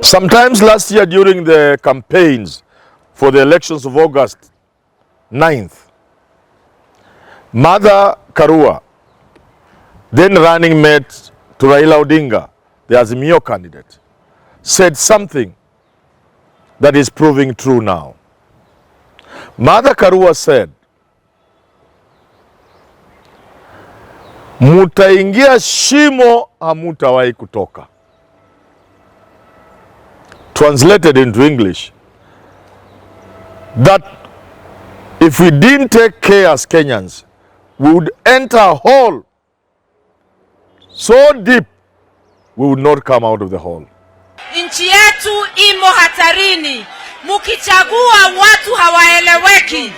Sometimes last year during the campaigns for the elections of August 9th, Mother Karua, then running mate to Raila Odinga, the Azimio candidate, said something that is proving true now. Mother Karua said, mutaingia shimo hamutawahi kutoka. Translated into English, that if we didn't take care as Kenyans, we would enter a hole so deep we would not come out of the hole. Nchi yetu imo hatarini. Mukichagua watu hawaeleweki,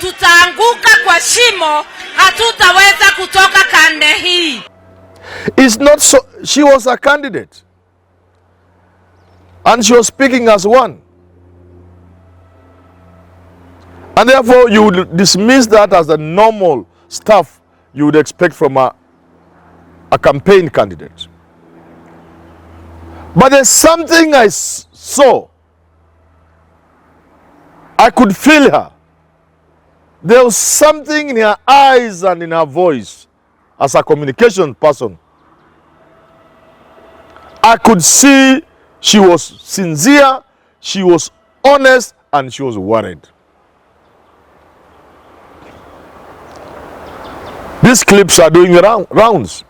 tutaanguka kwa shimo, hatutaweza kutoka kande hii. It's not so. She was a candidate. And she was speaking as one. And therefore you would dismiss that as the normal stuff you would expect from a campaign candidate. But there's something I saw. I could feel her. There was something in her eyes and in her voice as a communication person. I could see she was sincere, she was honest, and she was worried. These clips are doing rounds.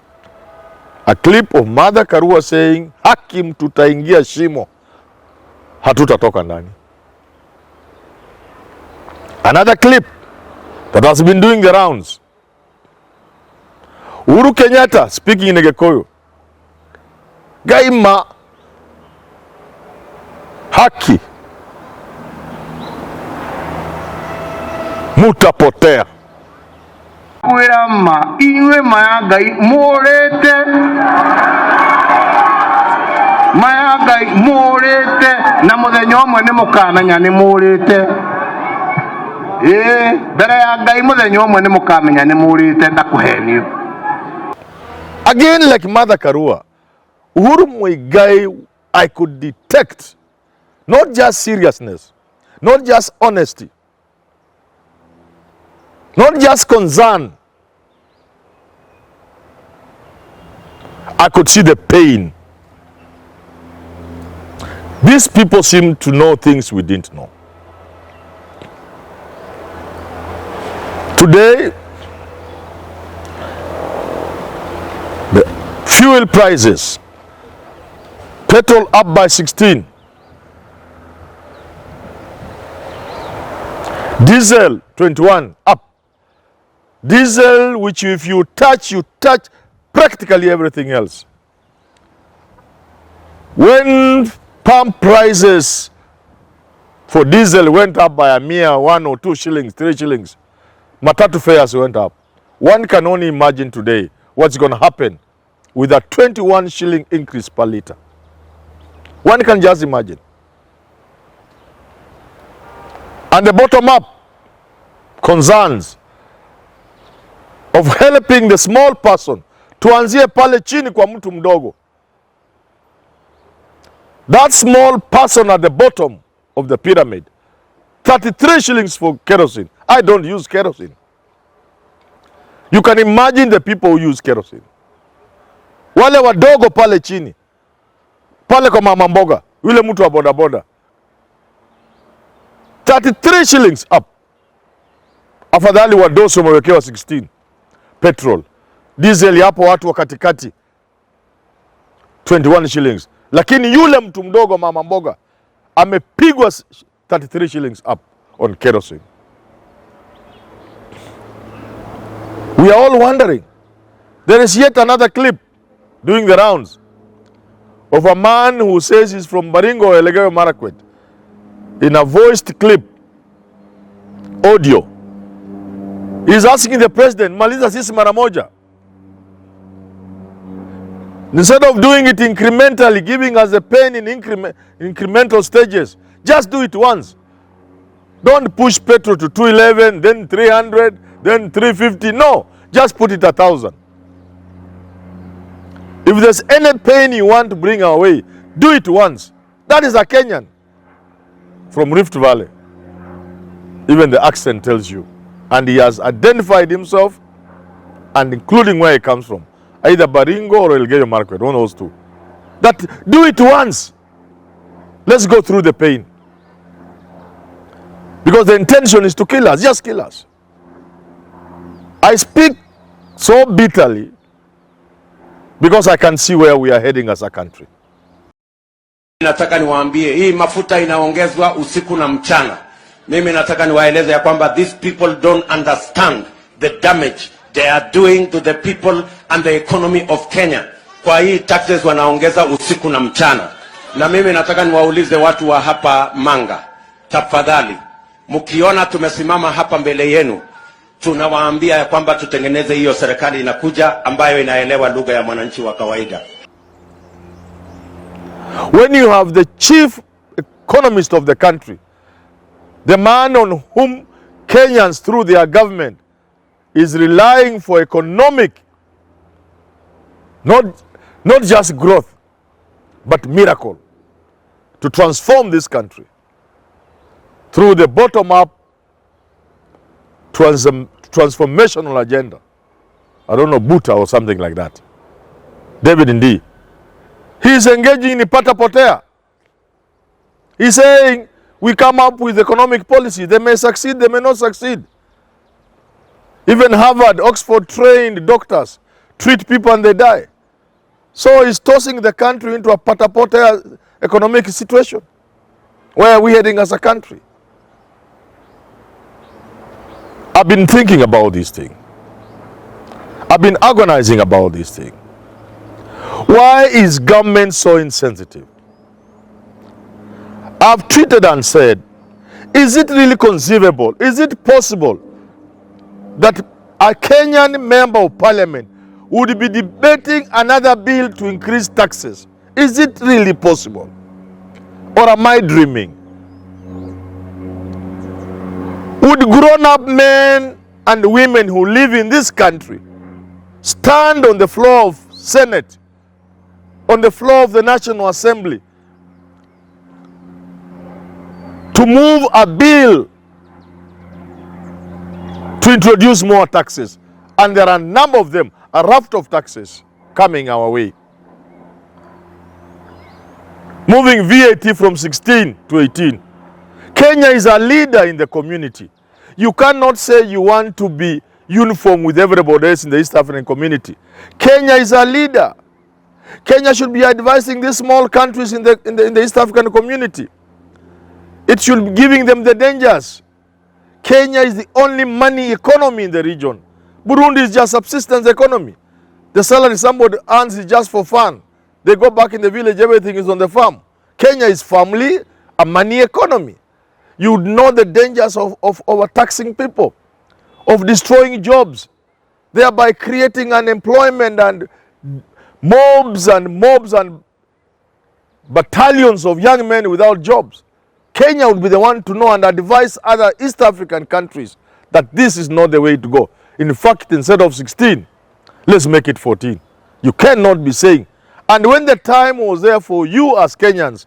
A clip of Mother Karua saying, Hakim tutaingia shimo, hatutatoka ndani. Another clip that has been doing the rounds. Uhuru Kenyatta speaking in Gikuyu. Gaima haki mutapotea. Kwira ma iwe mayagai morete na muthenya omwe ni mukamenya ni morete mbere ya Ngai muthenya omwe ni mukamenya ni morete ndakuhenio. Again, like Mother Karua, Uhuru Muigai, I could detect not just seriousness, not just honesty, not just concern. I could see the pain. These people seem to know things we didn't know. Today, the fuel prices, petrol up by 16, diesel 21 up. Diesel, which if you touch practically everything else. When pump prices for diesel went up by a mere 1 or 2 shillings, 3 shillings, matatu fares went up. One can only imagine today what's going to happen with a 21 shilling increase per liter. One can just imagine. And the bottom up concerns of helping the small person, tuanzie pale chini kwa mtu mdogo. That small person at the bottom of the pyramid, 33 shillings for kerosene. I don't use kerosene. You can imagine the people who use kerosene. Wale wadogo pale chini, pale kwa mama mboga, yule mtu wa boda boda, 33 shillings up. Afadhali wadosi wamewekewa 16. Petrol, diesel yapo watu wa katikati 21 shillings. Lakini yule mtu mdogo mama mboga amepigwa 33 shillings up on kerosene. We are all wondering. There is yet another clip doing the rounds of a man who says he's from Baringo, Elgeyo Marakwet, in a voiced clip, audio. He's asking the president, maliza sisi mara moja. Instead of doing it incrementally, giving us the pain in incremental stages, just do it once. Don't push petrol to 211, then 300, then 350. No, just put it 1,000. If there's any pain you want to bring our way, do it once. That is a Kenyan from Rift Valley. Even the accent tells you. And he has identified himself, and including where he comes from. Either Baringo or Elgeyo Marakwet, one of those two. That do it once. Let's go through the pain. Because the intention is to kill us, just kill us. I speak so bitterly because I can see where we are heading as a country. Nataka niwaambie hii mafuta inaongezwa usiku na mchana. Mimi nataka niwaeleze ya kwamba these people don't understand the damage they are doing to the people and the economy of Kenya. Kwa hii taxes wanaongeza usiku na mchana. Na mimi nataka niwaulize watu wa hapa Manga, tafadhali, mkiona tumesimama hapa mbele yenu, tunawaambia ya kwamba tutengeneze hiyo serikali inakuja ambayo inaelewa lugha ya mwananchi wa kawaida. When you have the chief economist of the country, the man on whom Kenyans through their government is relying for economic, not just growth, but miracle, to transform this country through the bottom-up transformational agenda. I don't know, Buta or something like that. David Ndii. He is engaging in pata potea. He's saying, we come up with economic policy. They may succeed, they may not succeed. Even Harvard, Oxford trained doctors treat people and they die. So he's tossing the country into a pata potea economic situation. Where are we heading as a country? I've been thinking about this thing. I've been agonizing about this thing. Why is government so insensitive? I've tweeted and said, is it really conceivable? Is it possible that a Kenyan member of parliament would be debating another bill to increase taxes? Is it really possible? Or am I dreaming? Would grown-up men and women who live in this country stand on the floor of Senate, on the floor of the National Assembly, to move a bill to introduce more taxes? And there are a number of them, a raft of taxes coming our way. Moving VAT from 16 to 18. Kenya is a leader in the community. You cannot say you want to be uniform with everybody else in the East African community. Kenya is a leader. Kenya should be advising these small countries in the East African community. It should be giving them the dangers. Kenya is the only money economy in the region. Burundi is just subsistence economy. The salary somebody earns is just for fun. They go back in the village, everything is on the farm. Kenya is firmly a money economy. You would know the dangers of overtaxing people, of destroying jobs, thereby creating unemployment and mobs and battalions of young men without jobs. Kenya would be the one to know and advise other East African countries that this is not the way to go. In fact, instead of 16, let's make it 14. You cannot be saying. And when the time was there for you as Kenyans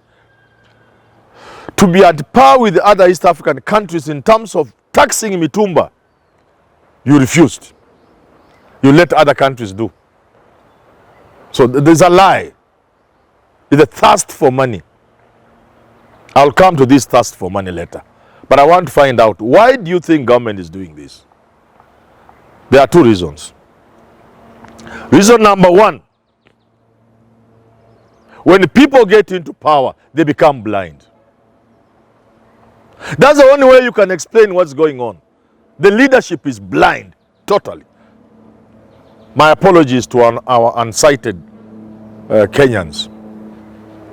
to be at par with the other East African countries in terms of taxing mitumba, you refused. You let other countries do. So there's a lie. It's a thirst for money. I'll come to this thirst for money later. But I want to find out, why do you think government is doing this? There are two reasons. Reason number one, when people get into power, they become blind. That's the only way you can explain what's going on. The leadership is blind, totally. My apologies to our unsighted Kenyans.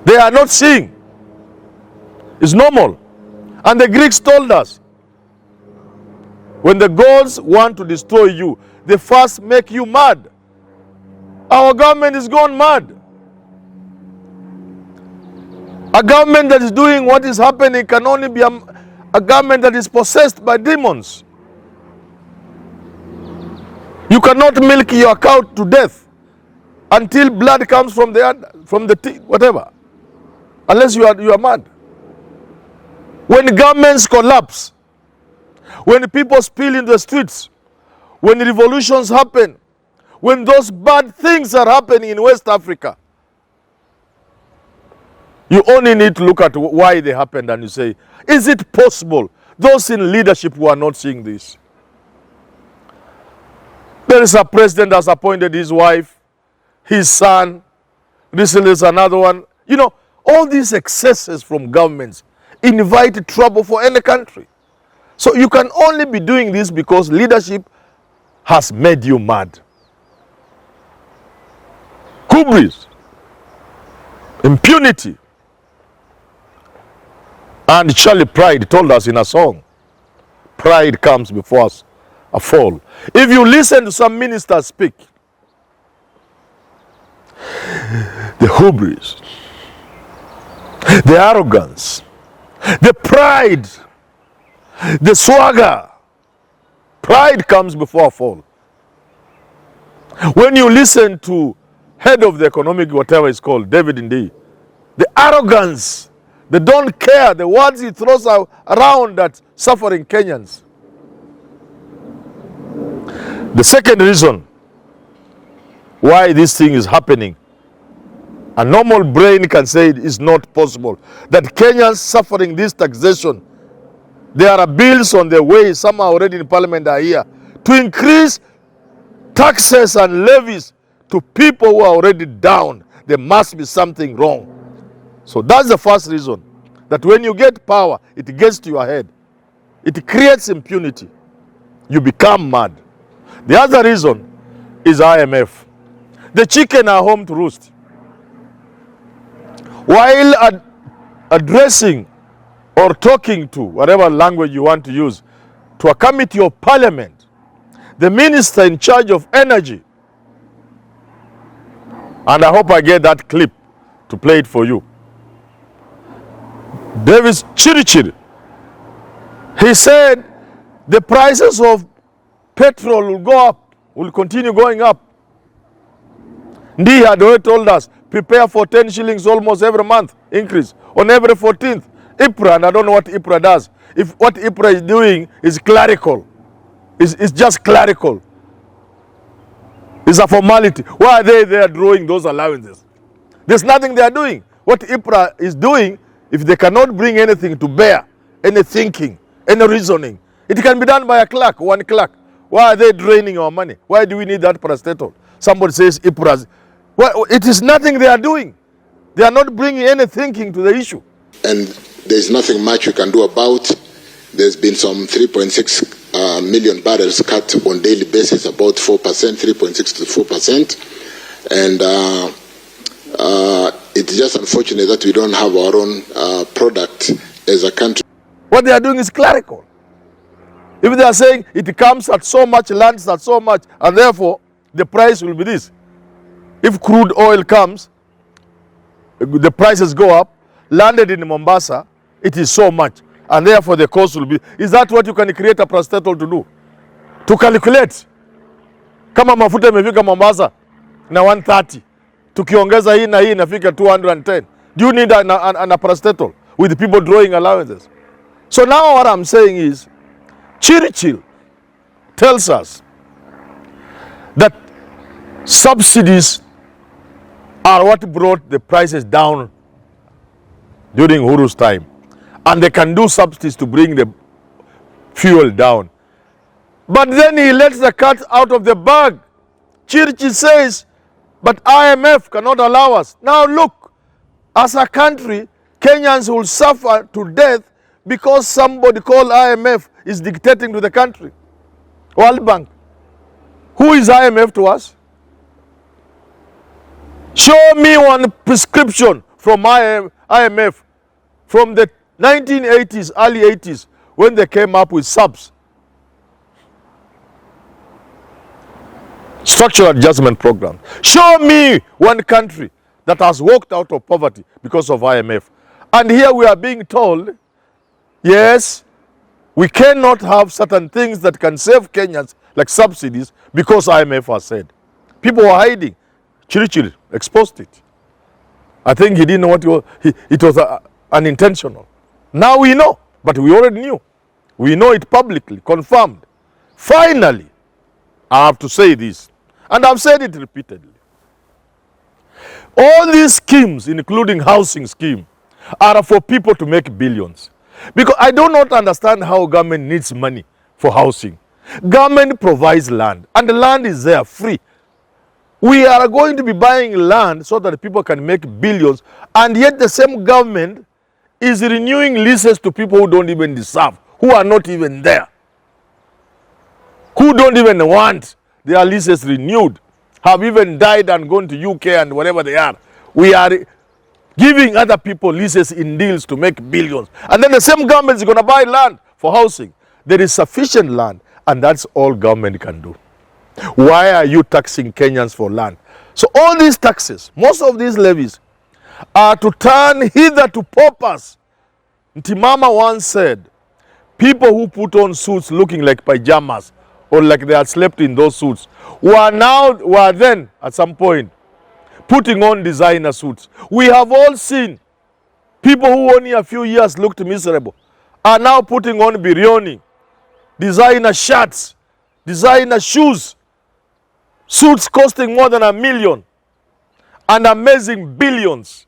They are not seeing. It's normal. And the Greeks told us, when the gods want to destroy you, they first make you mad. Our government is gone mad. A government that is doing what is happening can only be a government that is possessed by demons. You cannot milk your cow to death until blood comes from the whatever. Unless you are mad. When governments collapse, when people spill in the streets, when revolutions happen, when those bad things are happening in West Africa, you only need to look at why they happened and you say, is it possible those in leadership who are not seeing this? There is a president has appointed his wife, his son, recently is another one. You know, all these excesses from governments invite trouble for any country. So you can only be doing this because leadership has made you mad. Hubris, impunity. And Charlie Pride told us in a song, pride comes before us a fall. If you listen to some ministers speak, the hubris, the arrogance, the pride, the swagger, pride comes before a fall. When you listen to head of the economic whatever it's called, David Ndii, the arrogance, they don't care, the words he throws around that suffering Kenyans. The second reason why this thing is happening, a normal brain can say it is not possible. That Kenyans suffering this taxation, there are bills on the way, some are already in parliament are here, to increase taxes and levies to people who are already down. There must be something wrong. So that's the first reason. That when you get power, it gets to your head. It creates impunity. You become mad. The other reason is IMF. The chicken are home to roost. While addressing or talking to, whatever language you want to use, to a committee of parliament, the minister in charge of energy, and I hope I get that clip to play it for you, Davis Chirichiri, he said the prices of petrol will go up, will continue going up. Ndii had already told us, prepare for 10 shillings almost every month increase on every 14th. IPRA, and I don't know what IPRA does. If what IPRA is doing is clerical, it's just clerical. It's a formality. Why are they there drawing those allowances? There's nothing they are doing. What IPRA is doing, if they cannot bring anything to bear, any thinking, any reasoning, it can be done by a clerk, one clerk. Why are they draining our money? Why do we need that parastatal? Somebody says IPRA. Well, it is nothing they are doing. They are not bringing any thinking to the issue. And there's nothing much you can do about. There's been some 3.6 million barrels cut on daily basis, about 4%, 3.6 to 4%. And it's just unfortunate that we don't have our own product as a country. What they are doing is clerical. If they are saying it comes at so much, lands at so much, and therefore the price will be this. If crude oil comes, the prices go up, landed in Mombasa, it is so much, and therefore the cost will be. Is that what you can create a parastatal to do? To calculate. Kama mafuta imefika Mombasa na 130, tukiongeza hii na hii inafika 210. Do you need a parastatal with the people drawing allowances? So now what I'm saying is, Chirichiri tells us that subsidies are what brought the prices down during Uhuru's time. And they can do subsidies to bring the fuel down. But then he lets the cat out of the bag. Chirichiri says, but IMF cannot allow us. Now look, as a country, Kenyans will suffer to death because somebody called IMF is dictating to the country. World Bank. Who is IMF to us? Show me one prescription from IMF from the 1980s, early 80s, when they came up with subs. Structural adjustment program. Show me one country that has walked out of poverty because of IMF. And here we are being told, yes, we cannot have certain things that can save Kenyans, like subsidies, because IMF has said. People were hiding. Chirichiri exposed it. I think he didn't know what it was unintentional. Now we know, but we already knew. We know it publicly, confirmed. Finally, I have to say this, and I've said it repeatedly. All these schemes, including housing scheme, are for people to make billions. Because I do not understand how government needs money for housing. Government provides land, and the land is there free. We are going to be buying land so that people can make billions, and yet the same government is renewing leases to people who don't even deserve, who are not even there, who don't even want their leases renewed, have even died and gone to UK and wherever they are. We are giving other people leases in deals to make billions. And then the same government is going to buy land for housing. There is sufficient land, and that's all government can do. Why are you taxing Kenyans for land? So all these taxes, most of these levies, are to turn hither to paupers. Ntimama once said, people who put on suits looking like pajamas or like they had slept in those suits were then at some point putting on designer suits. We have all seen people who only a few years looked miserable are now putting on biryani, designer shirts, designer shoes, suits costing more than $1 million and amazing billions.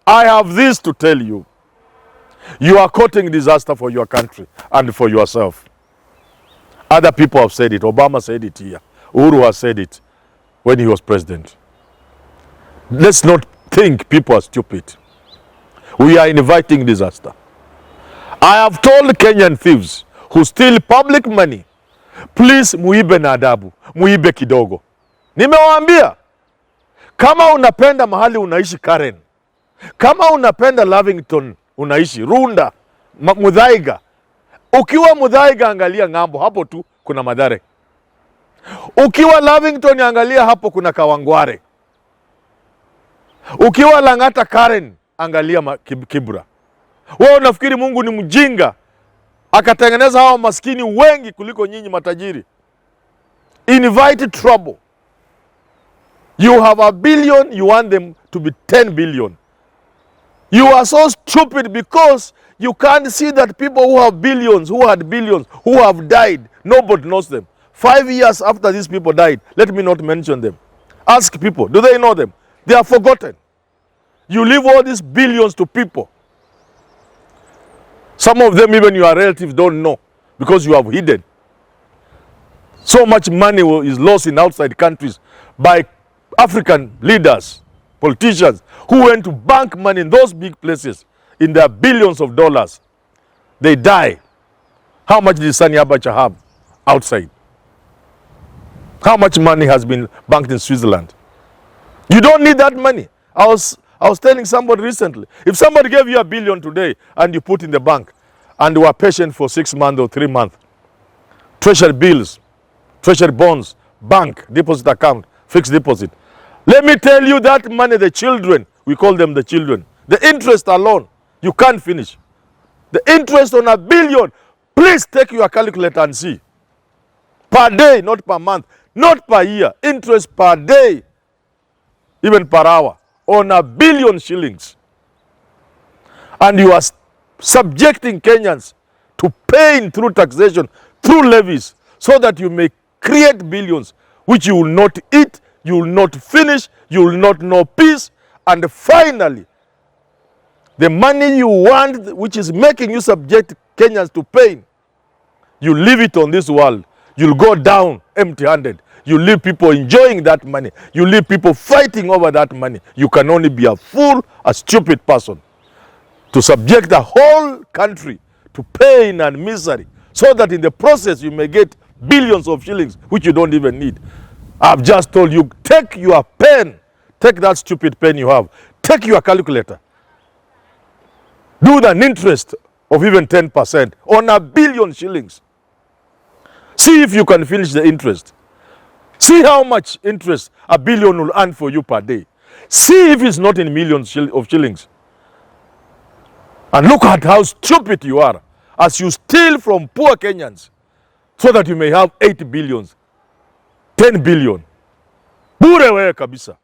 I have this to tell you. You are courting disaster for your country and for yourself. Other people have said it. Obama said it here. Uhuru has said it when he was president. Let's not think people are stupid. We are inviting disaster. I have told Kenyan thieves who steal public money, please muibe na adabu, muibe kidogo. Nimewaambia, kama unapenda mahali unaishi Karen, kama unapenda Lavington unaishi Runda, Muthaiga, ukiwa Muthaiga angalia ng'ambo, hapo tu kuna Mathare. Ukiwa Lavington angalia hapo kuna Kawangware. Ukiwa Lang'ata Karen angalia Kibra. Wewe unafikiri Mungu ni mjinga akatengeneza hao maskini wengi kuliko nyinyi matajiri? Invite trouble. You have $1 billion, you want them to be 10 billion. You are so stupid because you can't see that people who have billions, who had billions, who have died, nobody knows them. 5 years after these people died, let me not mention them. Ask people, do they know them? They are forgotten. You leave all these billions to people. Some of them even your relatives don't know because you have hidden. So much money is lost in outside countries by African leaders, politicians, who went to bank money in those big places in their billions of dollars. They die. How much did Sani Abacha have outside? How much money has been banked in Switzerland? You don't need that money. I was telling somebody recently, if somebody gave you $1 billion today and you put in the bank and you were patient for 6 months or 3 months, treasury bills, treasury bonds, bank, deposit account, fixed deposit. Let me tell you that money, the children, we call them the children, the interest alone, you can't finish. The interest on $1 billion, please take your calculator and see. Per day, not per month, not per year, interest per day, even per hour, on $1 billion shillings. And you are subjecting Kenyans to pain through taxation, through levies, so that you may create billions, which you will not eat, you will not finish, you will not know peace, and finally, the money you want, which is making you subject Kenyans to pain, you leave it on this world. You'll go down empty-handed. You leave people enjoying that money. You leave people fighting over that money. You can only be a fool, a stupid person to subject the whole country to pain and misery, so that in the process you may get billions of shillings, which you don't even need. I've just told you, take your pen, take that stupid pen you have, take your calculator, do an interest of even 10% on $1 billion shillings. See if you can finish the interest. See how much interest $1 billion will earn for you per day. See if it's not in millions of shillings. And look at how stupid you are as you steal from poor Kenyans so that you may have 8 billions, 10 billion. Bure wewe kabisa.